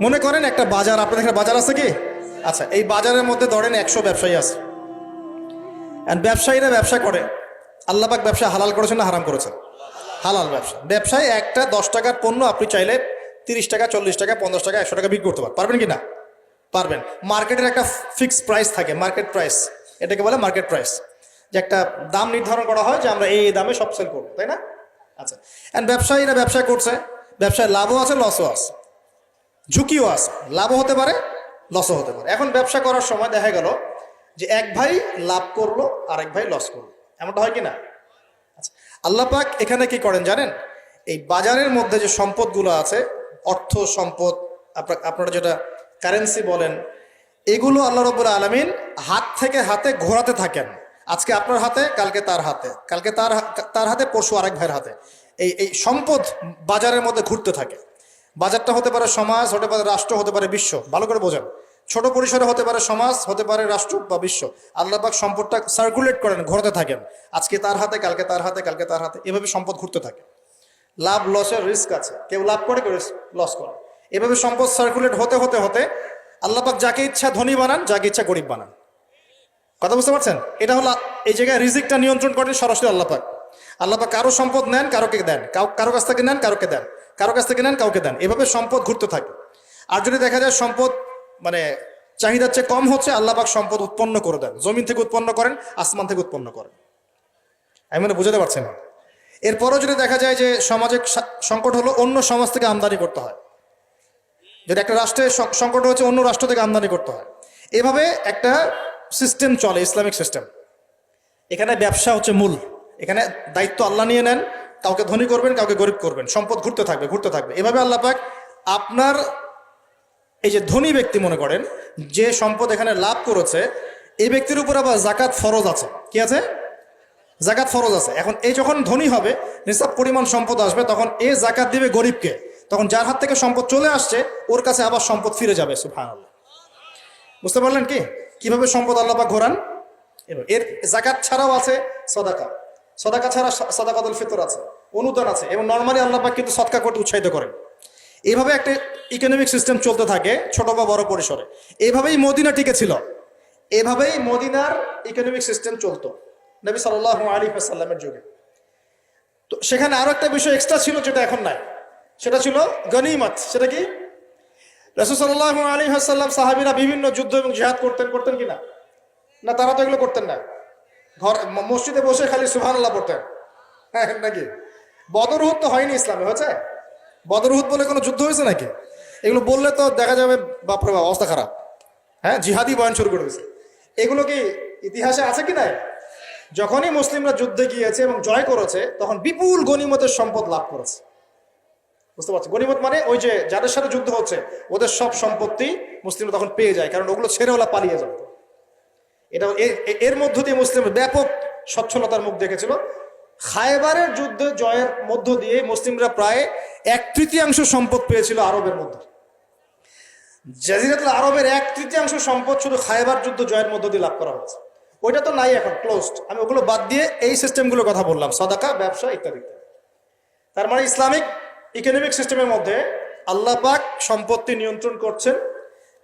মনে করেন একটা বাজার, আপনাদের এখানে বাজার আছে কি? আচ্ছা, এই বাজারের মধ্যে ধরেন 100 ব্যবসায়ী আছে, আর ব্যবসায়ীরা ব্যবসা করে। আল্লাহ পাক ব্যবসা হালাল করেছেন না হারাম করেছেন? হালাল ব্যবসা। ব্যবসায় একটা 10 টাকার পণ্য আপনি চাইলে 30 টাকা, 40 টাকা, 50 টাকা, 100 টাকা বিক্রি করতে পারবেন কি না? পারবেন। মার্কেটের একটা ফিক্সড প্রাইস থাকে, মার্কেট প্রাইস, এটাকে বলে মার্কেট প্রাইস, যে একটা দাম নির্ধারণ করা হয় যে আমরা এই দামে সব সেল করবো, তাই না? আচ্ছা, এন্ড ব্যবসায়ীরা ব্যবসা করছে, ব্যবসায় লাভও আছে, লসও আছে, ঝুঁকিও আছে, লাভও হতে পারে, লসও হতে পারে। এখন ব্যবসা করার সময় দেখা গেল যে এক ভাই লাভ করলো আর এক ভাই লস করলো, এমনটা হয় কি না? আচ্ছা, আল্লাহ পাক এখানে কি করেন জানেন? এই বাজারের মধ্যে যে সম্পদগুলো আছে, অর্থ সম্পদ, আপনারা যেটা কারেন্সি বলেন, এগুলো আল্লাহ রাব্বুল আলামিন হাত থেকে হাতে ঘোরাতে থাকেন। আজকে আপনার হাতে, কালকে তার হাতে, কালকে তার হাতে, পরশু আরেক ভাইয়ের হাতে। এই সম্পদ বাজারের মধ্যে ঘুরতে থাকে। বাজারটা হতে পারে সমাজ, হতে পারে রাষ্ট্র, হতে পারে বিশ্ব। ভালো করে বোঝেন, ছোট পরিসরে হতে পারে সমাজ, হতে পারে রাষ্ট্র বা বিশ্ব। আল্লাহ পাক সম্পদটা সার্কুলেট করেন, ঘোরাতে থাকেন। আজকে তার হাতে, কালকে তার হাতে, কালকে তার হাতে, এভাবে সম্পদ ঘুরতে থাকে। লাভ লসের রিস্ক আছে, কেউ লাভ করে, কেউ লস করে। এভাবে সম্পদ সার্কুলেট হতে হতে হতে আল্লাহ পাক যাকে ইচ্ছা ধনী বানান, যাকে ইচ্ছা গরিব বানান। কথা বুঝতে পারছেন? এটা হলো এই জায়গায় রিজিকটা নিয়ন্ত্রণ করেন সরাসরি আল্লাহ পাক। আল্লাহ পাক কারো সম্পদ নেন, কারোকে দেন, কারো কাছ থেকে নেন, কারোকে দেন, কারো কাছ থেকে নেন, কাউকে দেন। এভাবে সম্পদ ঘুরতে থাকে। আর যদি দেখা যায় সম্পদ মানে চাহিদার চেয়ে কম হচ্ছে, আল্লাহ পাক সম্পদ উৎপন্ন করে দেন। জমিন থেকে উৎপন্ন করেন, আসমান থেকে উৎপন্ন করেন। আমি মানে বুঝাতে পারছি না। এরপরও যদি দেখা যায় যে সমাজের সংকট হলো, অন্য সমাজ থেকে আমদানি করতে হয়। যদি একটা রাষ্ট্রের সংকট হচ্ছে, অন্য রাষ্ট্র থেকে আমদানি করতে হয়। এভাবে একটা সিস্টেম চলে, ইসলামিক সিস্টেম। এখানে ব্যবসা হচ্ছে মূল। এখানে দায়িত্ব আল্লাহ নিয়ে নেন, কাউকে ধনী করবেন, কাউকে গরিব করবেন। সম্পদ ঘুরতে থাকবে, ঘুরতে থাকবে। এভাবে আল্লাহ পাক আপনার এই যে ধনী ব্যক্তি মনে করেন যে সম্পদ এখানে লাভ করেছে, এই ব্যক্তির উপর আবার জাকাত ফরজ আছে। কি আছে? জাকাত ফরজ আছে। এখন এই যখন ধনী হবে, নিসাব পরিমাণ সম্পদ আসবে, তখন এ জাকাত দিবে গরিবকে। তখন যার হাত থেকে সম্পদ চলে আসছে, ওর কাছে আবার সম্পদ ফিরে যাবে। সুবহানাল্লাহ। বুঝতে পারলেন কি কিভাবে সম্পদ আল্লাহ পাক ঘোরান? এর জাকাত ছাড়াও আছে সদাকা। সদাকা ছাড়া সাদাকাতুল ফিতর আছে, অনুদান আছে, এবং নরমালি আল্লাহ পাক কিন্তু সদকা করতে উৎসাহিত করেন। এইভাবে একটা ইকোনমিক সিস্টেম চলতে থাকে, ছোট বা বড় পরিসরে। এইভাবেই মদিনা টিকে ছিল, এভাবেই মদিনার ইকোনমিক সিস্টেম চলতো নবী সাল্লাল্লাহু আলাইহি ওয়াসাল্লামের যুগে। তো সেখানে আরো একটা বিষয় এক্সট্রা ছিল, যেটা এখন নাই। সেটা ছিল গনিমত। সেটা কি? রাসূল সাল্লাল্লাহু আলাইহি ওয়াসাল্লাম, সাহাবীরা বিভিন্ন যুদ্ধ এবং জিহাদ করতেন কিনা? না, তারা তো এগুলো করতেন না। ঘর মসজিদে বসে খালি সুবহানাল্লাহ পড়তেন, হ্যাঁ নাকি? বদর উহুদ তো হয়নি ইসলামে, হয়েছে? বদর উহুদ বলে কোনো যুদ্ধ হয়েছে নাকি? এগুলো বললে তো দেখা যাবে বাপরে বাপ, অবস্থা খারাপ। হ্যাঁ, জিহাদি বয়ান শুরু করে দিয়েছে। এগুলো কি ইতিহাসে আছে কি নাই? যখনই মুসলিমরা যুদ্ধে গিয়েছে এবং জয় করেছে, তখন বিপুল গনিমতের সম্পদ লাভ করেছে। বুঝতে পারছি? গনিমত মানে ওই যে যাদের সাথে যুদ্ধ হচ্ছে, ওদের সব সম্পত্তি মুসলিমরা তখন পেয়ে যায়, কারণ ওগুলো ছেড়ে ওলা পালিয়ে যাবে। এটা এর মধ্য দিয়ে মুসলিমরা ব্যাপক সচ্ছলতার মুখ দেখেছিল। খায়বারের যুদ্ধে জয়ের মধ্য দিয়ে মুসলিমরা প্রায় 1/3 সম্পদ পেয়েছিল আরবের মধ্যে। জাজিরাতুল আরবের 1/3 সম্পদ শুধু খায়বার যুদ্ধ জয়ের মধ্য দিয়ে লাভ করা হয়েছে। ওইটা তো নাই, এখন ক্লোজড। আমি ওগুলো বাদ দিয়ে এই সিস্টেমগুলোর কথা বললাম, সদাকা, ব্যবসা ইত্যাদি। তার মানে ইসলামিক ইকোনমিক সিস্টেমের মধ্যে আল্লাহ পাক সম্পত্তি নিয়ন্ত্রণ করছেন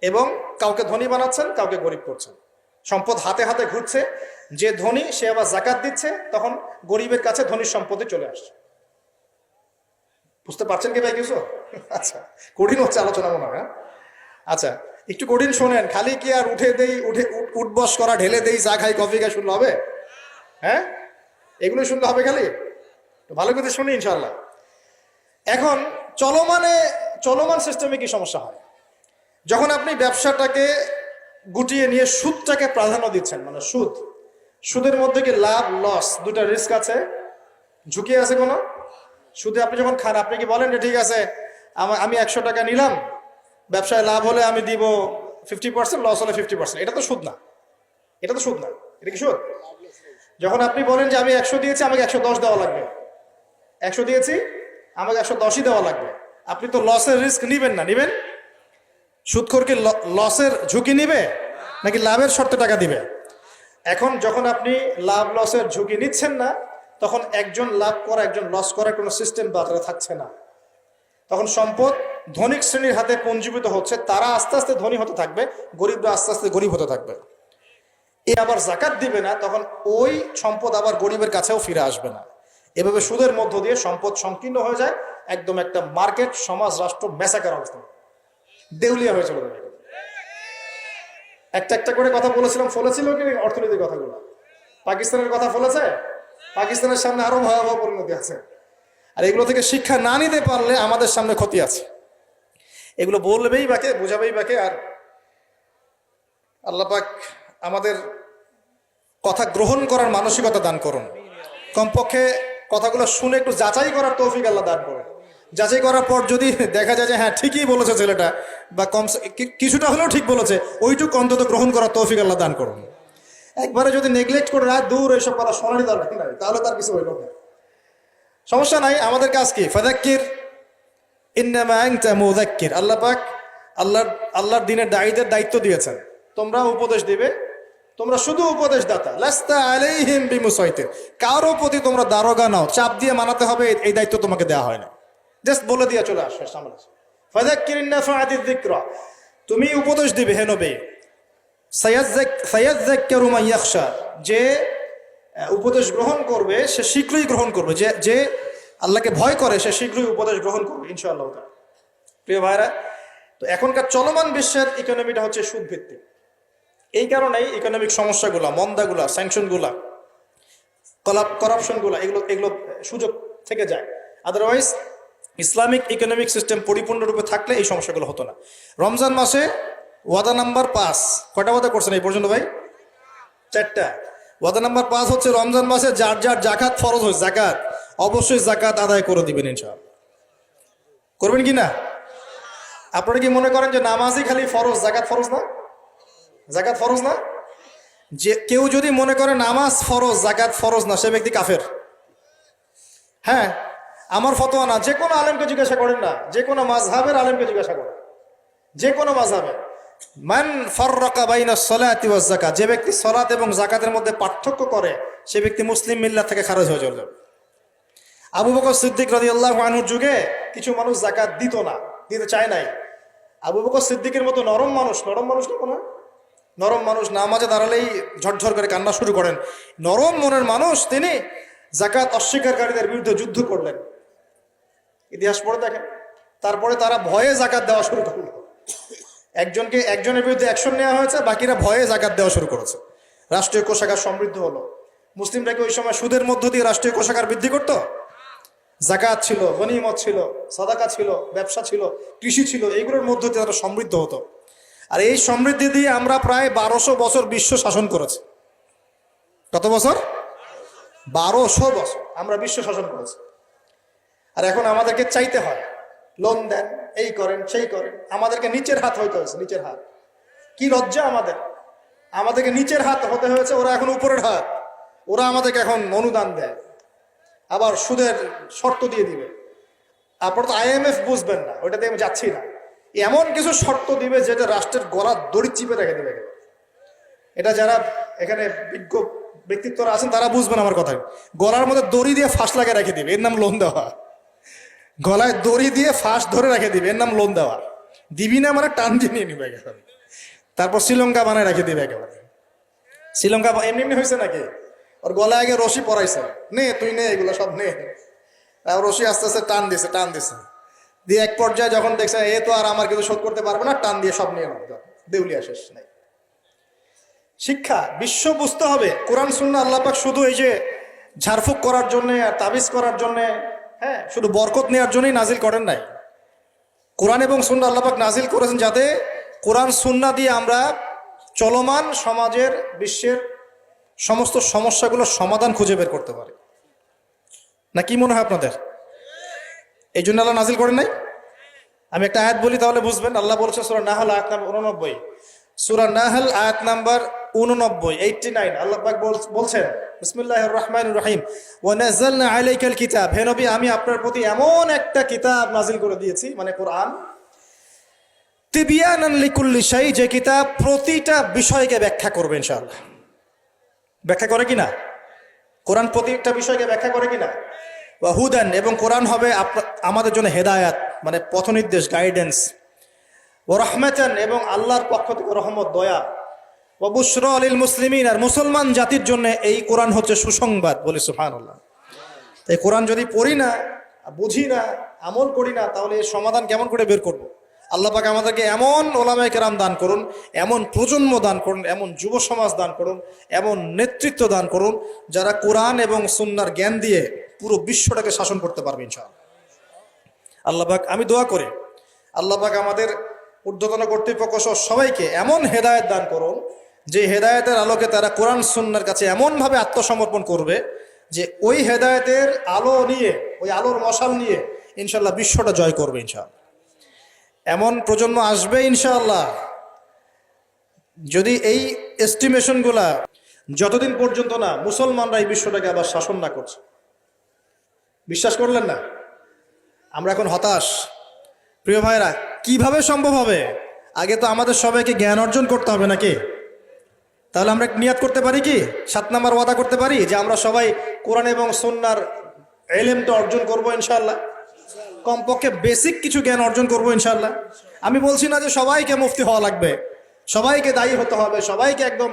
এবং কাউকে ধনী বানাচ্ছেন, কাউকে গরিব করছেন। সম্পদ হাতে হাতে ঘুরছে। যে ধনী সে আবার জাকাত দিচ্ছে, তখন গরিবের কাছে ধনীর সম্পত্তি চলে আসছে। বুঝতে পারছেন কি ভাই কিছু? আচ্ছা, কঠিন হচ্ছে আলোচনা মনে হয়। আচ্ছা, একটু কঠিন শোনেন। খালি কি আর উঠবস করা, ঢেলে দেই, চা খাই, কফি খাই শুনলে হবে? হ্যাঁ, এগুলো শুনলে হবে খালি? ভালো করে শুনি ইনশাল্লাহ। এখন চলমান সিস্টেমে কি সমস্যা হয়? যখন আপনি ব্যবসাটাকে গুটিয়ে নিয়ে সুদটাকে প্রাধান্য দিচ্ছেন, মানে সুদের মধ্যে কি লাভ লস দুটা রিস্ক আছে, ঝুঁকি আছে কোনো? সুদে আপনি যখন খান, আপনি কি বলেন যে ঠিক আছে আমি 100 টাকা নিলাম, ব্যবসায় লাভ হলে আমি দিব 50%, লস হলে 50%। এটা তো সুদ না, এটা তো সুদ না। এটা কি সুদ? যখন আপনি বলেন যে আমি 100 দিয়েছি, আমাকে 110 দেওয়া লাগবে, 100 দিয়েছি আমাকে 110ই দেওয়া লাগবে, আপনি তো লসের রিস্ক নিবেন না। নিবেন? সুদখোর কি লসের ঝুঁকি নিবে নাকি লাভের শর্তে টাকা দিবে? এখন যখন আপনি লাভ লসের ঝুঁকি নিচ্ছেন না, তখন একজন লাভ করা একজন লস করার কোনো সিস্টেম বাজারে থাকছে না। তখন সম্পদ ধনিক শ্রেণীর হাতে পুঞ্জীভূত হচ্ছে, তারা আস্তে আস্তে ধনী হতে থাকবে, গরিবরা আস্তে আস্তে গরিব হতে থাকবে। এ আবার জাকাত দিবে না, তখন ওই সম্পদ আবার গরিবের কাছেও ফিরে আসবে না। এভাবে সুদের মধ্য দিয়ে সম্পদ সংকীর্ণ হয়ে যায়, একদম একটা মার্কেট, সমাজ, রাষ্ট্র ম্যাসাকার অবস্থা, দেউলিয়া হয়ে চলে যাবে। একটা একটা করে কথা বলেছিলাম, ফলেছিল কি অর্থনীতির কথাগুলো? পাকিস্তানের কথা ফলেছে? পাকিস্তানের সামনে আরো ভয়াবহ পরিণতি আছে। আর এগুলো থেকে শিক্ষা না নিতে পারলে আমাদের সামনে ক্ষতি আছে। এগুলো বলবেই বাকে, বোঝাবেই বাকে। আর আল্লাহ পাক আমাদের কথা গ্রহণ করার মানসিকতা দান করুন। কমপক্ষে কথাগুলো শুনে একটু যাচাই করার তৌফিক আল্লাহ দান করুন। যাচাই করার পর যদি দেখা যায় যে হ্যাঁ ঠিকই বলেছে ছেলেটা, বা কম কিছুটা হলেও ঠিক বলেছে, ওইটুকু অন্তত গ্রহণ করার তৌফিক আল্লাহ দান করুন। একবারে যদি নেগলেক্ট করে দূর এইসব কথা শোনারই দরকার নাই, তাহলে তার কিছু হইল না, সমস্যা নাই। আমাদের কাজ কি? ফাযাক্কির ইন্নামা আনতা মুযাক্কির। আল্লাহ পাক আল্লাহর দ্বীনের দায়ীদের দায়িত্ব দিয়েছেন, তোমরা উপদেশ দিবে, তোমরা শুধু উপদেশদাতা। লাস্তা আলাইহিম বিমুসাইতির, কারো প্রতি তোমরা দারোগা নাও, চাপ দিয়ে মানাতে হবে, এই দায়িত্ব তোমাকে দেওয়া হয় না। জাস্ট বলে দিয়ে চলে আসো সামনে। ফাযাক্কির ইন নাফাআতিয যিকরা, তুমি উপদেশ দিবে হে নবী। সায়াযাক্কারু মান ইয়াখশা, যে উপদেশ গ্রহণ করবে সে শীঘ্রই গ্রহণ করবে, যে আল্লাহকে ভয় করে সে শীঘ্রই উপদেশ গ্রহণ করবে ইনশাআল্লাহ। প্রিয় ভাইরা, তো এখনকার চলমান বিশ্বের ইকোনমিটা হচ্ছে সুদ ভিত্তিক। এই কারণেই ইকোনমিক সমস্যাগুলা, মন্দাগুলা, স্যাংশনগুলা, করাপশনগুলা, এগুলো সুযোগ থেকে যায়। আদারওয়াইজ ইসলামিক ইকোনমিক সিস্টেম পরিপূর্ণরূপে থাকলে এই সমস্যাগুলো হতো না। রমজান মাসে ওয়াদা নাম্বার 5, কয়টা ওয়াদা করছেন এই পর্যন্ত ভাই? 4টা। ওয়াদা নাম্বার 5 হচ্ছে রমজান মাসে যার যার জাকাত ফরজ হয়, জাকাত অবশ্যই জাকাত আদায় করে দিবেন ইনশাআল্লাহ। করবেন কি না? আপনারা কি মনে করেন যে নামাজই খালি ফরজ, জাকাত ফরজ না? জাকাত ফরজ না? যে কেউ যদি মনে করে নামাজ ফরজ, জাকাত ফরজ না, সে ব্যক্তি কাফের। হ্যাঁ, আমার ফতোয়া না, যে কোনো আলেমকে জিজ্ঞাসা করেন না, যে কোনো মাযহাবের আলেমকে জিজ্ঞাসা করেন, যে কোনো মাযহাবে। মান ফাররাকা বাইনা সলাতি ওয়াজ যাকাত, যে ব্যক্তি সালাত এবং যাকাতের মধ্যে পার্থক্য করে, সে ব্যক্তি মুসলিম মিল্লাত থেকে খারিজ হয়ে চলে যাবে। আবু বকর সিদ্দিক রাদিয়াল্লাহু আনহুর যুগে কিছু মানুষ যাকাত দিত না, দিতে চায় নাই। আবু বকর সিদ্দিকের মতো নরম মানুষ না, নরম মানুষ নামাজে দাঁড়ালেই ঝরঝর করে কান্না শুরু করেন, নরম মনের মানুষ, তিনি যাকাত অস্বীকারীদের বিরুদ্ধে যুদ্ধ করলেন। ইতিহাস পড়ে দেখেন। তারপরে তারা ভয়ে যাকাত দেওয়া শুরু করলো। একজনের বিরুদ্ধে অ্যাকশন নেওয়া হয়েছে, বাকিরা ভয়ে যাকাত দেওয়া শুরু করেছে। রাষ্ট্রীয় কোষাগার সমৃদ্ধ হলো। মুসলিমরা কি ওই সময় সুদের মধ্য দিয়ে রাষ্ট্রীয় কোষাগার বৃদ্ধি করত? যাকাত ছিল, গনিমত ছিল, সাদাকা ছিল, ব্যবসা ছিল, কৃষি ছিল, এইগুলোর মধ্য দিয়ে তারা সমৃদ্ধ হতো। আর এই সমৃদ্ধি দিয়ে আমরা প্রায় 1200 বছর বিশ্ব শাসন করেছি। কত বছর? 1200 বছর আমরা বিশ্ব শাসন করেছি। আর এখন আমাদেরকে চাইতে হয়, লোন দেন, এই করেন, সেই করেন। আমাদেরকে নিচের হাত হইতে হয়েছে, নিচের হাত। কি লজ্জা আমাদেরকে নিচের হাত হতে হয়েছে, ওরা এখন উপরের হাত। ওরা আমাদেরকে এখন অনুদান দেয়, আবার সুদের শর্ত দিয়ে দিবে। আপনারা তো IMF বুঝবেন না, ওইটাতে আমি যাচ্ছি না। এমন কিছু শর্ত দিবে যেটা রাষ্ট্রের গলার দড়ি চিপে রেখে দেবে। এটা যারা এখানে বিজ্ঞ ব্যক্তিত্বরা আছেন তারা বুঝবেন আমার কথা। গলার মধ্যে দড়ি দিয়ে ফাঁস লাগিয়ে রেখে দিবে, এর নাম লোন দেওয়া। গলায় দড়ি দিয়ে ফাঁস ধরে রেখে দিবে, এর নাম লোন দেওয়া। দিবি না মানে টান দিয়ে নিয়ে নিবে একেবারে। তারপর শ্রীলঙ্কা বানায় রেখে দিবে একেবারে। শ্রীলঙ্কা এমনি হয়েছে নাকি? ওর গলায় আগে রশি পরাইছে, নে তুই নে, এগুলো সব নে। রশি আস্তে আস্তে টান দিছে দিয়ে এক পর্যায়ে যখন দেখছে এ তো আর আমার কিছু শোধ করতে পারবে না, টান দিয়ে সব নিয়ে নাও, দেউলিয়া শেষ নাই। শিক্ষা, বিশ্ব বুঝতে হবে কোরআন সুন্নাহ আল্লাহ পাক শুধু এই যে ঝাড়ফুঁক করার জন্য আর তাবিজ করার জন্য, হ্যাঁ, শুধু বরকত নেওয়ার জন্যই নাজিল করেন নাই। কোরআন এবং সুন্নাহ আল্লাহ পাক নাজিল করেছেন যাতে কোরআন সুন্নাহ দিয়ে আমরা চলমান সমাজের, বিশ্বের সমস্ত সমস্যাগুলোর সমাধান খুঁজে বের করতে পারি। না কি মনে হয় আপনাদের? এই জন্য আল্লাহ নাজিল করেন নাই? আমি একটা আয়াত বলি তাহলে বুঝবেন। আল্লাহ বলছেন সূরা নাহল আয়াত নাম্বার 89, সূরা নাহল আয়াত নাম্বার 89 আল্লাহ পাক বলছেন, বিসমিল্লাহির রহমানির রহিম, ওয়া নাযালনা আলাইকাল কিতাব, হে নবী আমি আপনার প্রতি এমন একটা কিতাব নাজিল করে দিয়েছি, মানে কোরআন, তিবিয়ানান লিকুল্লি শাই, যে কিতাব প্রতিটা বিষয়কে ব্যাখ্যা করবে ইনশাআল্লাহ। ব্যাখ্যা করে কিনা? কোরআন প্রতিটা বিষয়কে ব্যাখ্যা করে কিনা? ওয়া হুদান, এবং কোরআন হবে আমাদের জন্য হেদায়াত, মানে পথনির্দেশ, গাইডেন্স, ও রহমাতান এবং আল্লাহর পক্ষ থেকে রহমত, দয়া, ও বুশরা লিল মুসলিমিন, আর মুসলমান জাতির জন্য এই কোরআন হচ্ছে সুসংবাদ। বলি সুবহানাল্লাহ। এই কোরআন যদি পড়ি না, বুঝি না, আমল করি না, তাহলে এর সমাধান কেমন করে বের করব? আল্লাহ পাক আমাদেরকে এমন ওলামায়ে কেরাম দান করুন, এমন প্রজন্ম দান করুন, এমন যুব সমাজ দান করুন, এমন নেতৃত্ব দান করুন, যারা কোরআন এবং সুন্নাহর জ্ঞান দিয়ে পুরো বিশ্বটাকে শাসন করতে পারবে ইনশাআল্লাহ। আল্লাহ পাক, আমি দোয়া করি আল্লাহ পাক আমাদের ঊর্ধ্বতন কর্তৃপক্ষ সহ সবাইকে এমন হেদায়েত দান করুন, যে হেদায়েতের আলোকে তারা কোরআন সুন্নাহর কাছে এমনভাবে আত্মসমর্পণ করবে যে ওই হেদায়েতের আলো নিয়ে, ওই আলোর মশাল নিয়ে ইনশাআল্লাহ বিশ্বটা জয় করবে ইনশাআল্লাহ। এমন প্রজন্ম আসবে ইনশাআল্লাহ। যদি এই এস্টিমেশনগুলা যতদিন পর্যন্ত না মুসলমানরা এই বিশ্বটাকে আবার শাসন না করছে, বিশ্বাস করলেন না, আমরা এখন হতাশ। প্রিয় ভাইরা, কিভাবে সম্ভব হবে? আগে তো আমাদের সবাইকে জ্ঞান অর্জন করতে হবে নাকি? তাহলে আমরা নিয়াত করতে পারি কি, 7 নাম্বার ওয়াদা করতে পারি যে আমরা সবাই কোরআন এবং সুন্নাহর ইলমটা অর্জন করব ইনশাআল্লাহ। কমপক্ষে বেসিক কিছু জ্ঞান অর্জন করব ইনশাআল্লাহ। আমি বলছি না যে সবাইকে মুফতি হওয়া লাগবে, সবাইকে দায়ী হতে হবে, সবাইকে একদম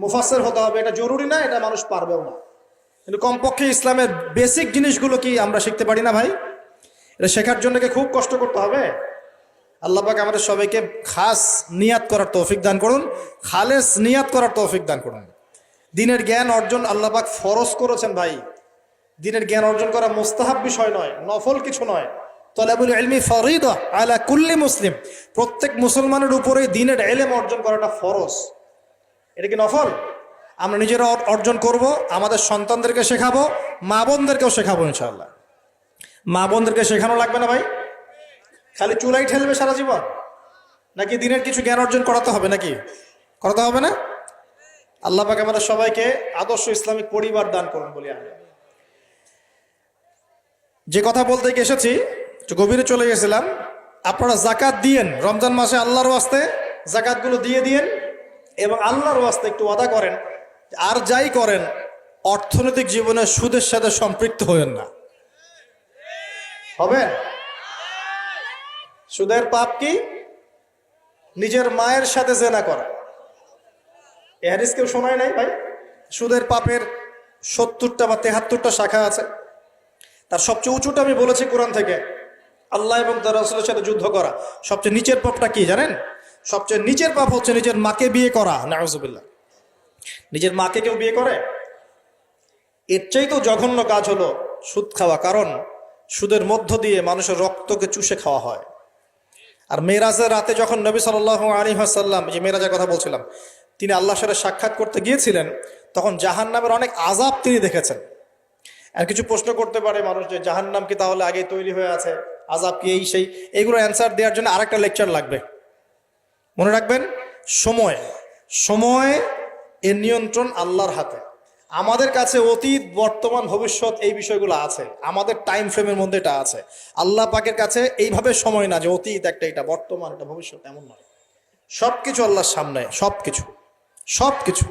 মুফাসসির হতে হবে, এটা জরুরি না, এটা মানুষ পারবেও না। কিন্তু কমপক্ষে ইসলামের বেসিক জিনিসগুলো কি আমরা শিখতে পারি না ভাই? এটা শেখার জন্য কি খুব কষ্ট করতে হবে? আল্লাহ পাক আমাদের সবাইকে খাস নিয়াত করার তৌফিক দান করুন, খালেস নিয়াত করার তৌফিক দান করুন। দ্বীনের জ্ঞান অর্জন আল্লাহ পাক ফরজ করেছেন ভাই। দ্বীনের জ্ঞান অর্জন করা মুস্তাহাব বিষয় নয়, নফল কিছু নয়। তলাবুল ইলমি ফরিদা আলা কুল্লি মুসলিম, প্রত্যেক মুসলমানের উপরে দ্বীনের ইলম অর্জন করাটা ফরজ। এটা কি নফল? আমরা নিজেরা অর্জন করব, আমাদের সন্তানদেরকে শেখাবো, মা বোনদেরকেও শেখাবো ইনশাআল্লাহ। মা বোনদেরকে শেখানো লাগবে না ভাই? খালি চুলাই ঠেলবে সারা জীবন? নাকি দিনের কিছু জ্ঞান অর্জন করাতে হবে? নাকি করাতে হবে না? আল্লাহ পাক আমাদের সবাইকে আদর্শ ইসলামিক পরিবার দান করুন বলি আমি। যে কথা বলতে এসেছি একটু গভীরে চলে গেছিলাম। আপনারা জাকাত দিয়েন, রমজান মাসে আল্লাহর ওয়াস্তে জাকাতগুলো দিয়ে দিয়েন এবং আল্লাহর ওয়াস্তে একটু ওয়াদা করেন, আর যাই করেন অর্থনৈতিক জীবনে সুদের সাথে সম্পৃক্ত হবেন না। হবে? সুদের পাপ কি? নিজের মায়ের সাথে জেনা করা। এই হাদিস কেউ শোনায় নাই ভাই? সুদের পাপের 70টা বা 73টা শাখা আছে। তার সবচেয়ে উঁচুটা আমি বলেছি কোরআন থেকে, আল্লাহ এবং তার রাসূলের সাথে যুদ্ধ করা। সবচেয়ে নিচের পাপটা কি জানেন? সবচেয়ে নিচের পাপ হচ্ছে নিজের মাকে বিয়ে করা। নাউযুবিল্লাহ। নিজের মাকে কেউ বিয়ে করে? এর চাইতেও জঘন্য কাজ হলো সুদ খাওয়া, কারণ সুদের মধ্য দিয়ে মানুষের রক্তকে চুষে খাওয়া হয়। আর মেরাজের রাতে যখন নবী সাল্লাল্লাহু আলাইহি ওয়াসাল্লাম, যে মেরাজের কথা বলছিলাম, তিনি আল্লাহর সাথে সাক্ষাৎ করতে গিয়েছিলেন, তখন জাহান্নামের অনেক আযাব তিনি দেখেছেন। আর কিছু প্রশ্ন করতে পারে মানুষ যে জাহান্নাম কি তাহলে আগে তৈরি হয়ে আছে, আযাব কি এই সেই, এগুলো অ্যান্সার দেওয়ার জন্য আরেকটা লেকচার লাগবে। মনে রাখবেন, সময় সময় এর নিয়ন্ত্রণ আল্লাহর হাতে। আমাদের কাছে অতীত, বর্তমান, ভবিষ্যৎ এই বিষয়গুলো আছে, আমাদের টাইম ফ্রেমের মধ্যে এটা আছে। আল্লাহ পাকের কাছে এইভাবে সময় না যে অতীত একটা, এটা বর্তমান, এটা ভবিষ্যৎ, এমন নয়। সবকিছু আল্লাহর সামনে, সবকিছু সবকিছু